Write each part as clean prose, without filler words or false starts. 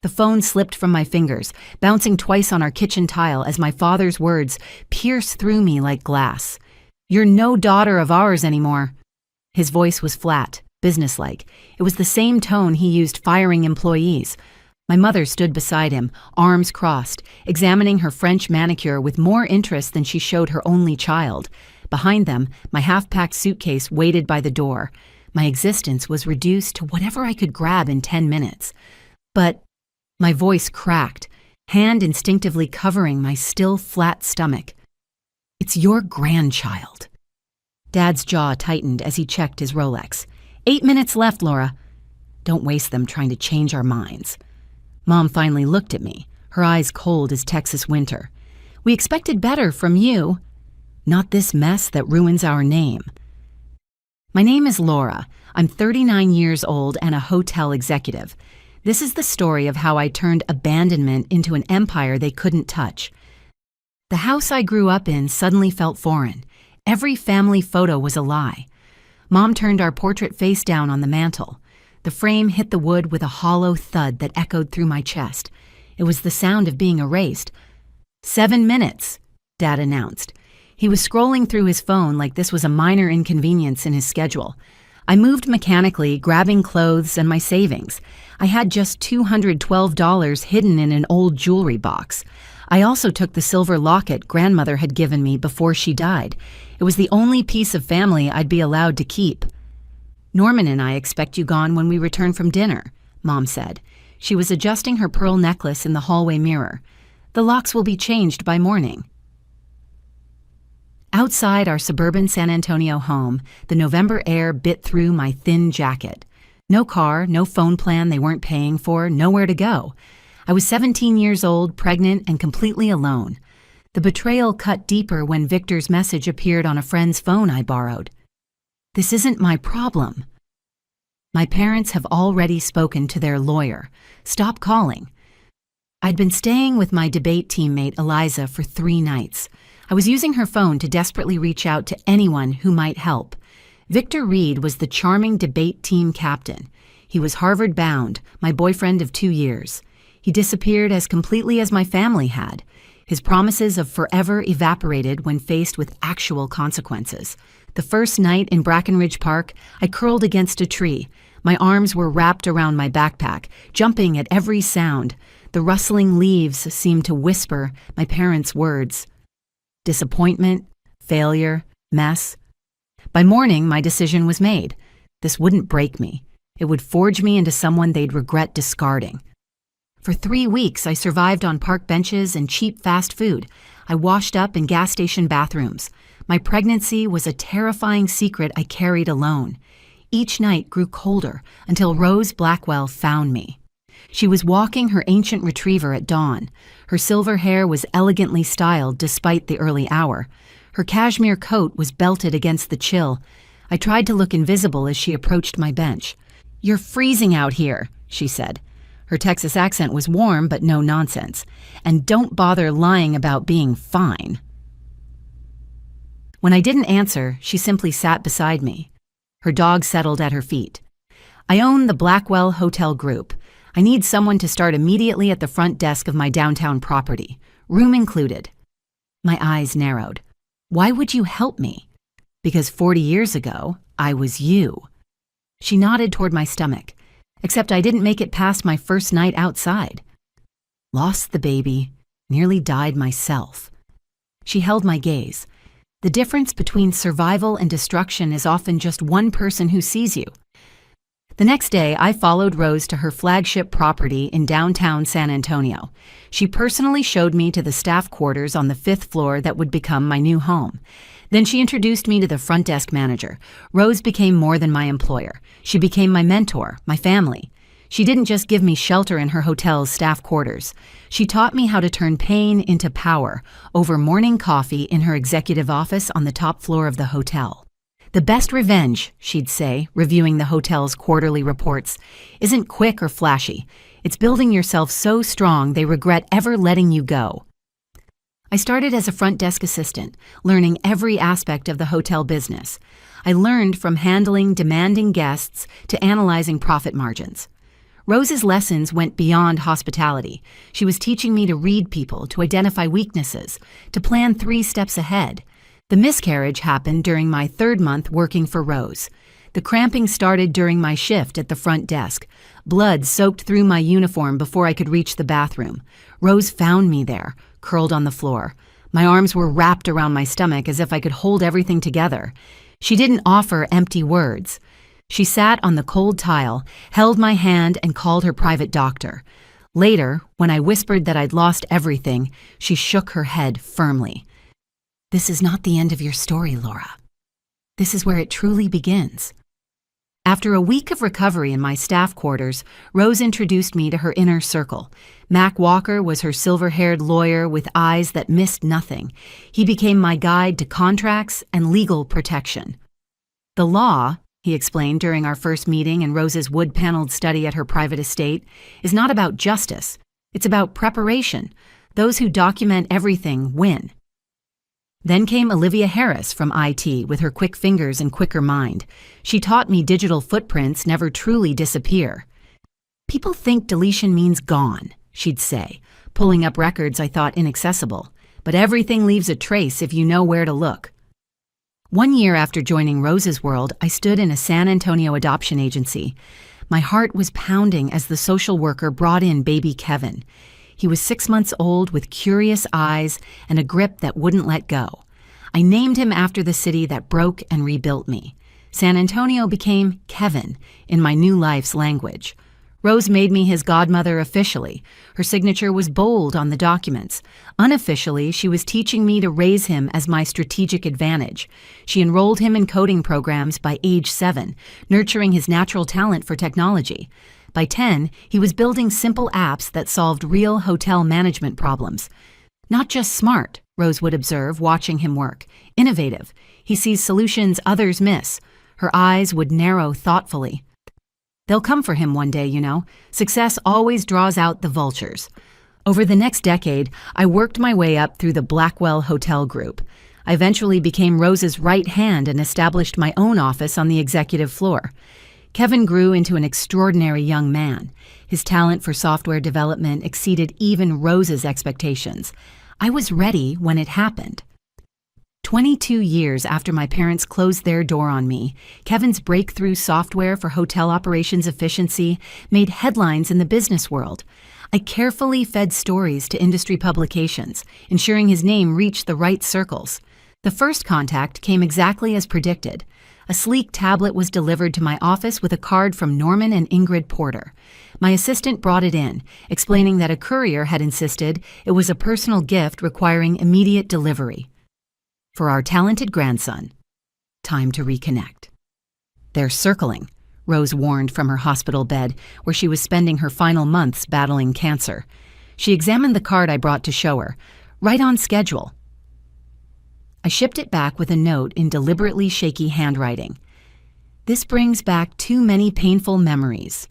The phone slipped from my fingers, bouncing twice on our kitchen tile as my father's words pierced through me like glass. "You're no daughter of ours anymore." His voice was flat, businesslike. It was the same tone he used firing employees. My mother stood beside him, arms crossed, examining her French manicure with more interest than she showed her only child. Behind them, my half-packed suitcase waited by the door. My existence was reduced to whatever I could grab in 10 minutes. But my voice cracked, hand instinctively covering my still flat stomach. "It's your grandchild." Dad's jaw tightened as he checked his Rolex. 8 minutes left, Laura. Don't waste them trying to change our minds. Mom finally looked at me, her eyes cold as Texas winter. "We expected better from you. Not this mess that ruins our name." My name is Laura. I'm 39 years old and a hotel executive. This is the story of how I turned abandonment into an empire they couldn't touch. The house I grew up in suddenly felt foreign. Every family photo was a lie. Mom turned our portrait face down on the mantel. The frame hit the wood with a hollow thud that echoed through my chest. It was the sound of being erased. 7 minutes, Dad announced. He was scrolling through his phone like this was a minor inconvenience in his schedule. I moved mechanically, grabbing clothes and my savings. I had just $212 hidden in an old jewelry box. I also took the silver locket grandmother had given me before she died. It was the only piece of family I'd be allowed to keep. "Norman and I expect you gone when we return from dinner," Mom said. She was adjusting her pearl necklace in the hallway mirror. "The locks will be changed by morning." Outside our suburban San Antonio home, the November air bit through my thin jacket. No car, no phone plan they weren't paying for, nowhere to go. I was 17 years old, pregnant, and completely alone. The betrayal cut deeper when Victor's message appeared on a friend's phone I borrowed. "This isn't my problem." My parents have already spoken to their lawyer. Stop calling. I'd been staying with my debate teammate Eliza for 3 nights. I was using her phone to desperately reach out to anyone who might help. Victor Reed was the charming debate team captain. He was Harvard-bound, my boyfriend of 2 years. He disappeared as completely as my family had. His promises of forever evaporated when faced with actual consequences. The first night in Brackenridge Park, I curled against a tree. My arms were wrapped around my backpack, jumping at every sound. The rustling leaves seemed to whisper my parents' words. Disappointment, failure, mess. By morning, my decision was made. This wouldn't break me. It would forge me into someone they'd regret discarding. For 3 weeks, I survived on park benches and cheap fast food. I washed up in gas station bathrooms. My pregnancy was a terrifying secret I carried alone. Each night grew colder until Rose Blackwell found me. She was walking her ancient retriever at dawn. Her silver hair was elegantly styled despite the early hour. Her cashmere coat was belted against the chill. I tried to look invisible as she approached my bench. "You're freezing out here," she said. Her Texas accent was warm but no nonsense. "And don't bother lying about being fine." When I didn't answer, she simply sat beside me. Her dog settled at her feet. "I own the Blackwell Hotel Group. I need someone to start immediately at the front desk of my downtown property, room included." My eyes narrowed. "Why would you help me?" "Because 40 years ago, I was you." She nodded toward my stomach, except I didn't make it past my first night outside. Lost the baby, nearly died myself. She held my gaze. The difference between survival and destruction is often just one person who sees you. The next day, I followed Rose to her flagship property in downtown San Antonio. She personally showed me to the staff quarters on the 5th floor that would become my new home. Then she introduced me to the front desk manager. Rose became more than my employer. She became my mentor, my family. She didn't just give me shelter in her hotel's staff quarters. She taught me how to turn pain into power over morning coffee in her executive office on the top floor of the hotel. "The best revenge," she'd say, reviewing the hotel's quarterly reports, "isn't quick or flashy. It's building yourself so strong they regret ever letting you go." I started as a front desk assistant, learning every aspect of the hotel business. I learned from handling demanding guests to analyzing profit margins. Rose's lessons went beyond hospitality. She was teaching me to read people, to identify weaknesses, to plan 3 steps ahead. The miscarriage happened during my 3rd month working for Rose. The cramping started during my shift at the front desk. Blood soaked through my uniform before I could reach the bathroom. Rose found me there, curled on the floor. My arms were wrapped around my stomach as if I could hold everything together. She didn't offer empty words. She sat on the cold tile, held my hand, and called her private doctor. Later, when I whispered that I'd lost everything, she shook her head firmly. "This is not the end of your story, Laura. This is where it truly begins." After a week of recovery in my staff quarters, Rose introduced me to her inner circle. Mac Walker was her silver-haired lawyer with eyes that missed nothing. He became my guide to contracts and legal protection. "The law," he explained during our first meeting in Rose's wood-paneled study at her private estate, "is not about justice. It's about preparation. Those who document everything win." Then came Olivia Harris from IT with her quick fingers and quicker mind. She taught me digital footprints never truly disappear. "People think deletion means gone," she'd say, pulling up records I thought inaccessible. "But everything leaves a trace if you know where to look." 1 year after joining Rose's World, I stood in a San Antonio adoption agency. My heart was pounding as the social worker brought in baby Kevin. He was 6 months old with curious eyes and a grip that wouldn't let go. I named him after the city that broke and rebuilt me. San Antonio became Kevin in my new life's language. Rose made me his godmother officially. Her signature was bold on the documents. Unofficially, she was teaching me to raise him as my strategic advantage. She enrolled him in coding programs by age 7, nurturing his natural talent for technology. By 10, he was building simple apps that solved real hotel management problems. "Not just smart," Rose would observe, watching him work. "Innovative. He sees solutions others miss." Her eyes would narrow thoughtfully. "They'll come for him one day, you know. Success always draws out the vultures." Over the next decade, I worked my way up through the Blackwell Hotel Group. I eventually became Rose's right hand and established my own office on the executive floor. Kevin grew into an extraordinary young man. His talent for software development exceeded even Rose's expectations. I was ready when it happened. 22 years after my parents closed their door on me, Kevin's breakthrough software for hotel operations efficiency made headlines in the business world. I carefully fed stories to industry publications, ensuring his name reached the right circles. The first contact came exactly as predicted. A sleek tablet was delivered to my office with a card from Norman and Ingrid Porter. My assistant brought it in, explaining that a courier had insisted it was a personal gift requiring immediate delivery. For our talented grandson, time to reconnect. "They're circling," Rose warned from her hospital bed, where she was spending her final months battling cancer. She examined the card I brought to show her. "Right on schedule." I shipped it back with a note in deliberately shaky handwriting. "This brings back too many painful memories."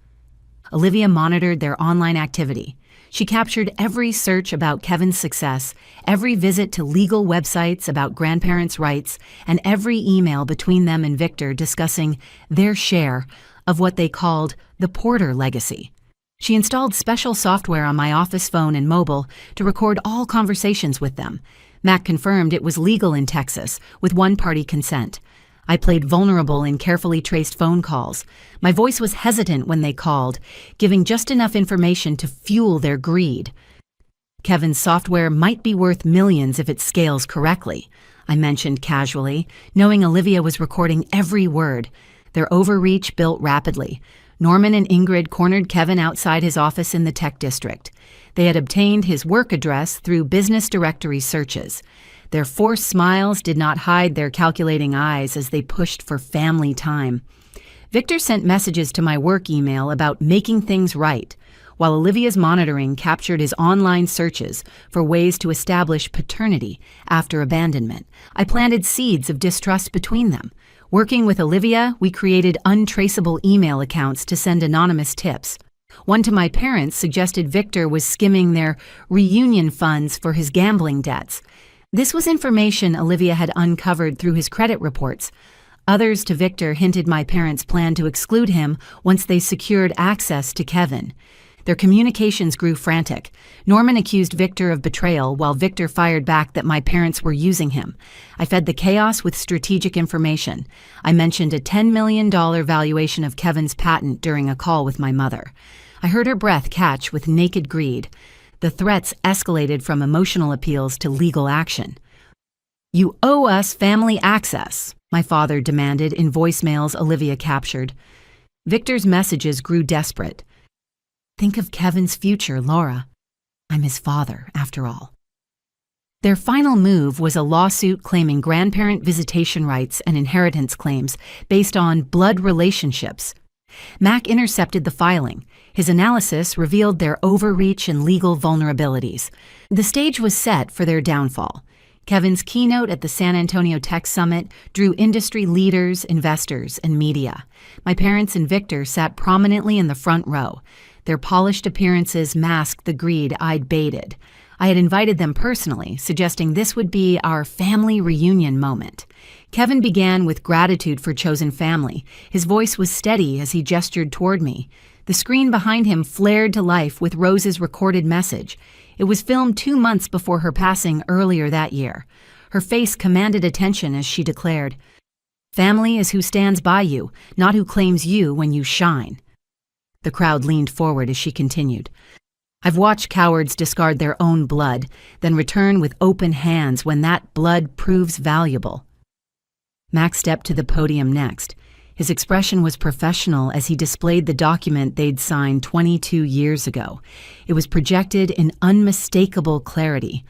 Olivia monitored their online activity. She captured every search about Kevin's success, every visit to legal websites about grandparents' rights, and every email between them and Victor discussing their share of what they called the Porter legacy. She installed special software on my office phone and mobile to record all conversations with them. Mac confirmed it was legal in Texas, with one-party consent. I played vulnerable in carefully traced phone calls. My voice was hesitant when they called, giving just enough information to fuel their greed. "Kevin's software might be worth millions if it scales correctly," I mentioned casually, knowing Olivia was recording every word. Their overreach built rapidly. Norman and Ingrid cornered Kevin outside his office in the tech district. They had obtained his work address through business directory searches. Their forced smiles did not hide their calculating eyes as they pushed for family time. Victor sent messages to my work email about making things right, while Olivia's monitoring captured his online searches for ways to establish paternity after abandonment. I planted seeds of distrust between them. Working with Olivia, we created untraceable email accounts to send anonymous tips. One to my parents suggested Victor was skimming their reunion funds for his gambling debts. This was information Olivia had uncovered through his credit reports. Others to Victor hinted my parents planned to exclude him once they secured access to Kevin. Their communications grew frantic. Norman accused Victor of betrayal while Victor fired back that my parents were using him. I fed the chaos with strategic information. I mentioned a $10 million valuation of Kevin's patent during a call with my mother. I heard her breath catch with naked greed. The threats escalated from emotional appeals to legal action. "You owe us family access," my father demanded in voicemails Olivia captured. Victor's messages grew desperate. "Think of Kevin's future, Laura. I'm his father, after all." Their final move was a lawsuit claiming grandparent visitation rights and inheritance claims based on blood relationships. Mac intercepted the filing. His analysis revealed their overreach and legal vulnerabilities. The stage was set for their downfall. Kevin's keynote at the San Antonio Tech Summit drew industry leaders, investors, and media. My parents and Victor sat prominently in the front row. Their polished appearances masked the greed I'd baited. I had invited them personally, suggesting this would be our family reunion moment. Kevin began with gratitude for chosen family. His voice was steady as he gestured toward me. The screen behind him flared to life with Rose's recorded message. It was filmed 2 months before her passing earlier that year. Her face commanded attention as she declared, "Family is who stands by you, not who claims you when you shine." The crowd leaned forward as she continued. "I've watched cowards discard their own blood, then return with open hands when that blood proves valuable." Max stepped to the podium next. His expression was professional as he displayed the document they'd signed 22 years ago. It was projected in unmistakable clarity.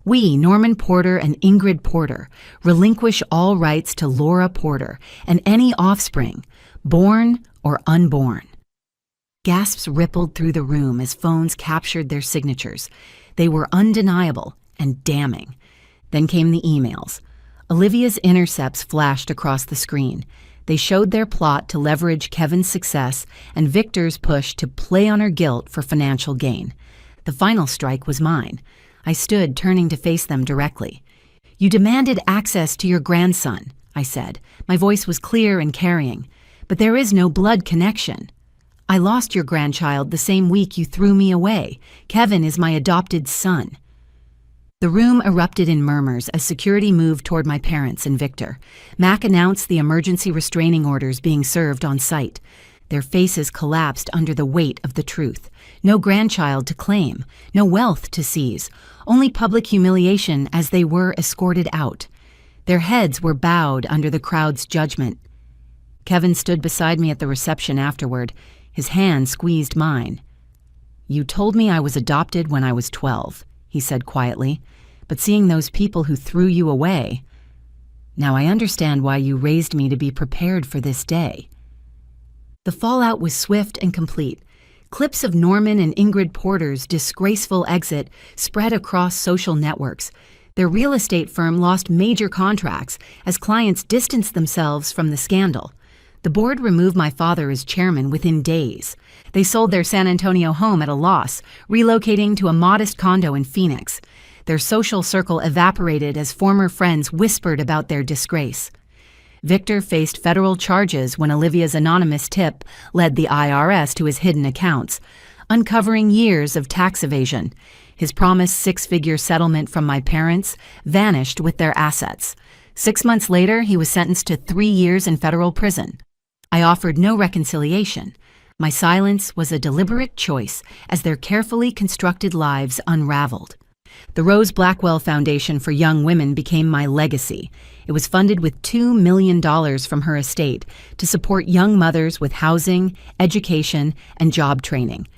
"We, Norman Porter and Ingrid Porter, relinquish all rights to Laura Porter and any offspring, born or unborn." Gasps rippled through the room as phones captured their signatures. They were undeniable and damning. Then came the emails. Olivia's intercepts flashed across the screen. They showed their plot to leverage Kevin's success and Victor's push to play on her guilt for financial gain. The final strike was mine. I stood, turning to face them directly. "You demanded access to your grandson," I said. My voice was clear and carrying. "But there is no blood connection. I lost your grandchild the same week you threw me away. Kevin is my adopted son." The room erupted in murmurs as security moved toward my parents and Victor. Mac announced the emergency restraining orders being served on site. Their faces collapsed under the weight of the truth. No grandchild to claim, no wealth to seize, only public humiliation as they were escorted out. Their heads were bowed under the crowd's judgment. Kevin stood beside me at the reception afterward. His hand squeezed mine. "You told me I was adopted when I was 12, he said quietly, "but seeing those people who threw you away, now I understand why you raised me to be prepared for this day." The fallout was swift and complete. Clips of Norman and Ingrid Porter's disgraceful exit spread across social networks. Their real estate firm lost major contracts as clients distanced themselves from the scandal. The board removed my father as chairman within days. They sold their San Antonio home at a loss, relocating to a modest condo in Phoenix. Their social circle evaporated as former friends whispered about their disgrace. Victor faced federal charges when Olivia's anonymous tip led the IRS to his hidden accounts, uncovering years of tax evasion. His promised 6-figure settlement from my parents vanished with their assets. 6 months later, he was sentenced to 3 years in federal prison. I offered no reconciliation. My silence was a deliberate choice as their carefully constructed lives unraveled. The Rose Blackwell Foundation for Young Women became my legacy. It was funded with $2 million from her estate to support young mothers with housing, education, and job training.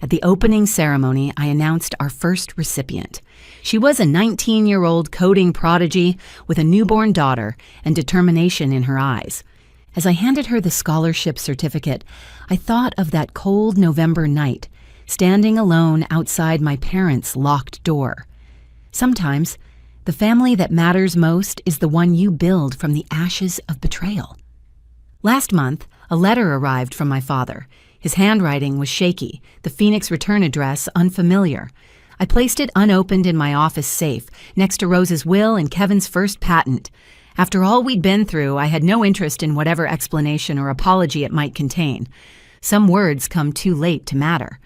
At the opening ceremony, I announced our first recipient. She was a 19-year-old coding prodigy with a newborn daughter and determination in her eyes. As I handed her the scholarship certificate, I thought of that cold November night, standing alone outside my parents' locked door. Sometimes, the family that matters most is the one you build from the ashes of betrayal. Last month, a letter arrived from my father. His handwriting was shaky, the Phoenix return address unfamiliar. I placed it unopened in my office safe, next to Rose's will and Kevin's first patent. After all we'd been through, I had no interest in whatever explanation or apology it might contain. Some words come too late to matter.